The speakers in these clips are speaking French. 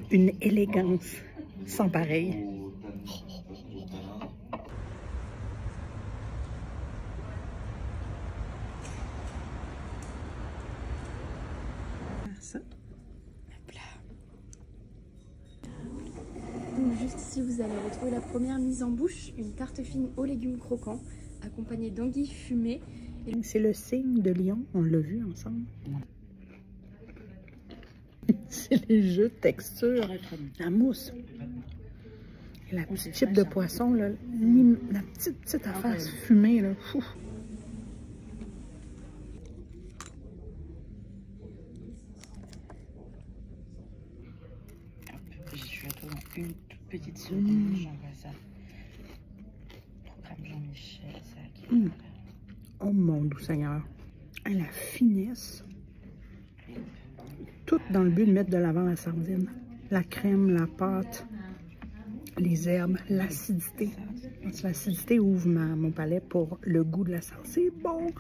Une élégance sans pareil. Ça. Donc juste ici, vous allez retrouver la première mise en bouche, une tarte fine aux légumes croquants, accompagnée d'anguilles fumées. C'est le signe de Lyon, on l'a vu ensemble. C'est les jeux de texture, la mousse. Et la petite chip de poisson, là, la petite affaire fumée, là. Fou. Je suis à toi dans une toute petite seconde, j'envoie ça. Programme Jean-Michel, ça qui est Oh mon doux Seigneur. Ah, la finesse. Tout dans le but de mettre de l'avant la sardine. La crème, la pâte, les herbes, l'acidité. L'acidité ouvre mon palais pour le goût de la sardine. C'est bon!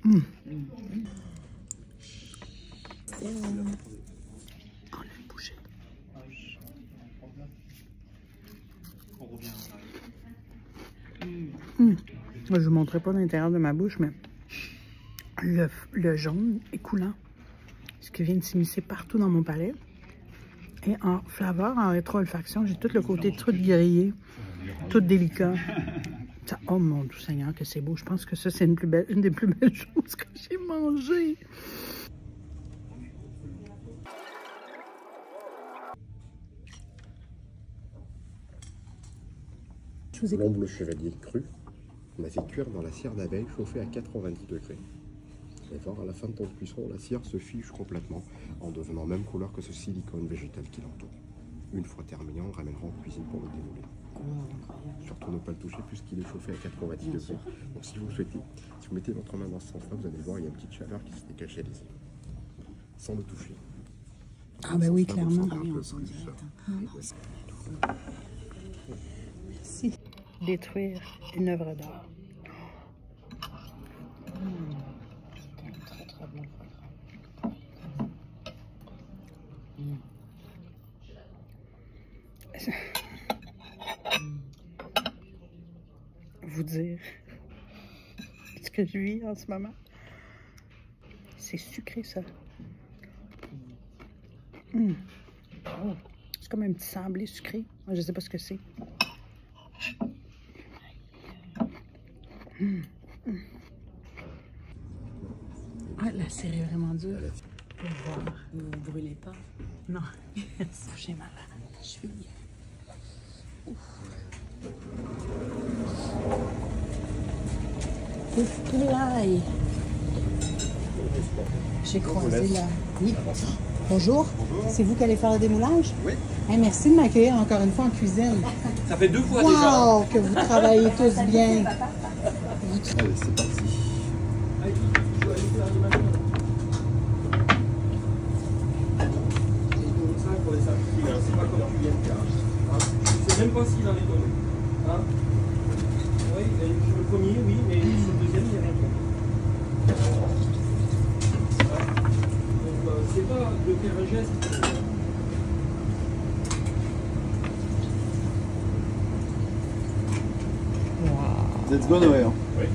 On a une bouchée. Je ne vous montrerai pas l'intérieur de ma bouche, mais le jaune est coulant. Ce qui vient de s'immiscer partout dans mon palais. Et en flaveur, en rétro-olfaction, j'ai tout le côté truc grillé, tout délicat. Ça, oh mon doux Seigneur, que c'est beau. Je pense que ça, c'est une des plus belles choses que j'ai mangées. L'ombre le chevalier cru, on a fait cuire dans la cire d'abeille chauffée à 90 degrés. Et voir à la fin de temps de cuisson, la cire se fige complètement en devenant même couleur que ce silicone végétal qui l'entoure. Une fois terminé, on ramènera en cuisine pour le démouler. Surtout ne pas le toucher puisqu'il est chauffé à 90 degrés. Donc si vous souhaitez, si vous mettez votre main dans ce sens-là, vous allez voir, il y a une petite chaleur qui se dégage chez les yeux. Sans le toucher. Ah ben oui, clairement. Merci. Détruire une œuvre d'art. très très bon. Vous dire ce que je vis en ce moment. C'est sucré, ça. Oh, c'est comme un petit sablé sucré. Je ne sais pas ce que c'est. Ah, la cire est vraiment dure. Pour voir. Ne vous brûlez pas. Non. J'ai mal à la cheville. Ouf, j'ai croisé la... Oui. Bonjour. C'est vous qui allez faire le démoulage? Oui. Hey, merci de m'accueillir encore une fois en cuisine. Ça fait 2 fois déjà. Wow, que vous travaillez tous bien. Allez, c'est parti. C'est pas comme tu viens de faire. Je sais même pas s'il en est tombé. Hein? Oui, sur le premier, oui, mais sur le deuxième, il n'y a rien tombé. Donc, c'est pas de faire un geste. Vous êtes bon, ouais. Oui.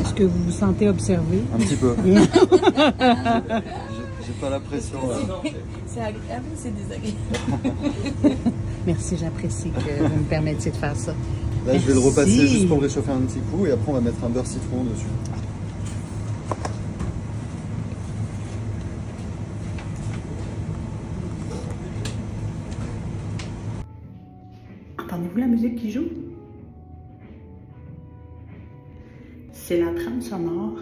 Est-ce que vous vous sentez observé? Un petit peu. J'ai pas la pression. C'est agréable ou c'est désagréable? Merci, j'apprécie que vous me permettiez de faire ça. Là, je vais le repasser Merci. juste pour le réchauffer un petit coup et après, on va mettre un beurre citron dessus. Entendez-vous la musique qui joue? C'est la trame sonore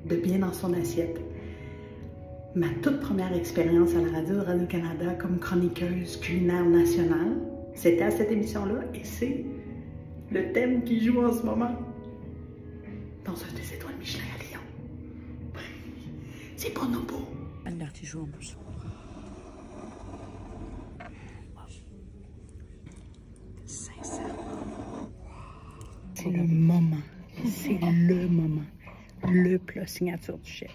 de Bien dans son assiette. Ma toute première expérience à la radio de Radio-Canada comme chroniqueuse culinaire nationale, c'était à cette émission-là et c'est le thème qui joue en ce moment. Dans un des étoiles Michelin à Lyon. C'est Bonobo. Albert, tu joues en plus. Sincèrement. C'est le moment. C'est le moment. Le plat signature du chef.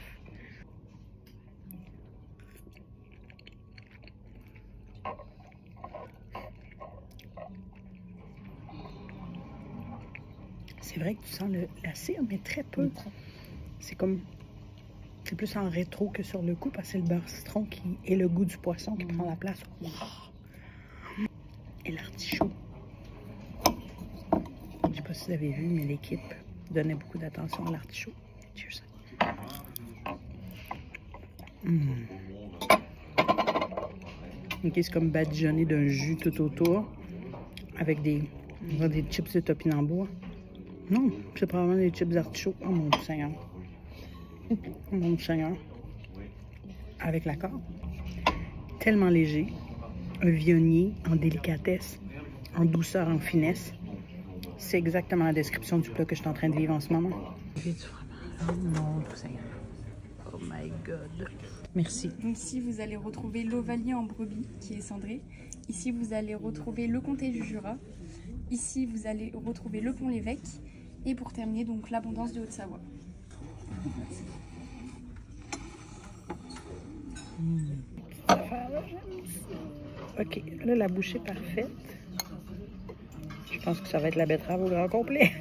C'est vrai que tu sens la cire, mais très peu. C'est comme... C'est plus en rétro que sur le coup, parce que c'est le beurre citron et le goût du poisson qui prend la place. Wow. Et l'artichaut. Je sais pas si vous avez vu, mais l'équipe donnait beaucoup d'attention à l'artichaut. Cheers. Ok, c'est comme badigeonné d'un jus tout autour avec des chips de topinambour. Non, c'est probablement des chips d'artichaut. Oh mon Seigneur. Oh mon Seigneur. Avec l'accord. Tellement léger. Un viognier en délicatesse, en douceur, en finesse. C'est exactement la description du plat que je suis en train de vivre en ce moment. J'ai du fromage. Oh mon Seigneur. Oh my God. Merci. Donc ici, vous allez retrouver l'Ovalier en brebis qui est cendré. Ici, vous allez retrouver le Comté du Jura. Ici, vous allez retrouver le Pont-l'Évêque. Et pour terminer, donc l'Abondance de Haute-Savoie. Ok, là, la bouchée parfaite. Je pense que ça va être la betterave au grand complet.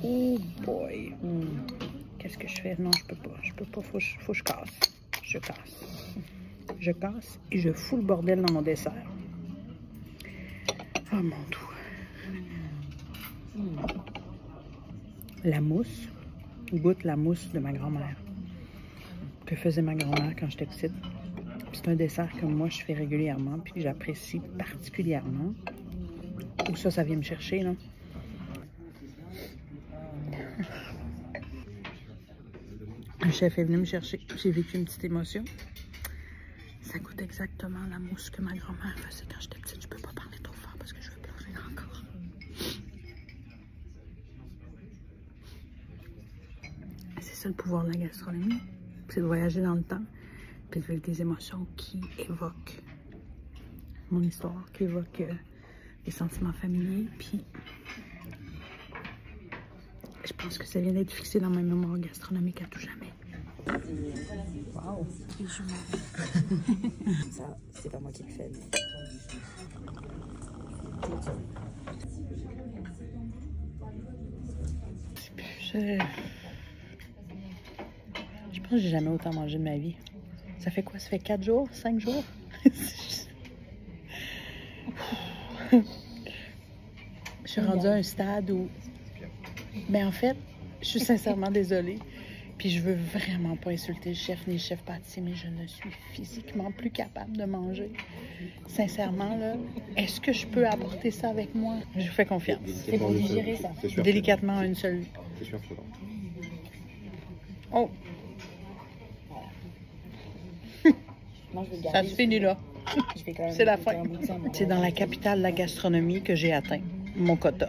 Oh boy. Qu'est-ce que je fais? Non, je peux pas. Je peux pas. Faut que je casse. Je casse. Je casse et je fous le bordel dans mon dessert. Oh mon Dieu. La mousse. Goûte la mousse de ma grand-mère. Que faisait ma grand-mère quand j'étais petite. C'est un dessert que moi je fais régulièrement puis que j'apprécie particulièrement. Ou ça vient me chercher, là. Un chef est venu me chercher. J'ai vécu une petite émotion. Ça goûte exactement la mousse que ma grand-mère faisait quand j'étais petite. Je peux pas parler trop fort parce que je vais pleurer encore. C'est ça le pouvoir de la gastronomie. C'est de voyager dans le temps. Puis de vivre des émotions qui évoquent mon histoire, qui évoquent des sentiments familiers. Puis je pense que ça vient d'être fixé dans ma mémoire gastronomique à tout jamais. Wow! Ça, c'est pas moi qui le fais, mais... Je pense que j'ai jamais autant mangé de ma vie. Ça fait quoi? Ça fait 4 jours? 5 jours? Je suis rendue à un stade où... Mais en fait, je suis sincèrement désolée. Puis je veux vraiment pas insulter le chef ni le chef pâtissier, mais je ne suis physiquement plus capable de manger. Sincèrement, là, est-ce que je peux apporter ça avec moi? Je vous fais confiance. C'est pour digérer ça. Délicatement à une seule... C'est sûr, c'est bon. Oh! Non, je vais le Ça garder. se finit là. C'est la fin. C'est dans la capitale de la gastronomie que j'ai atteint mon quota.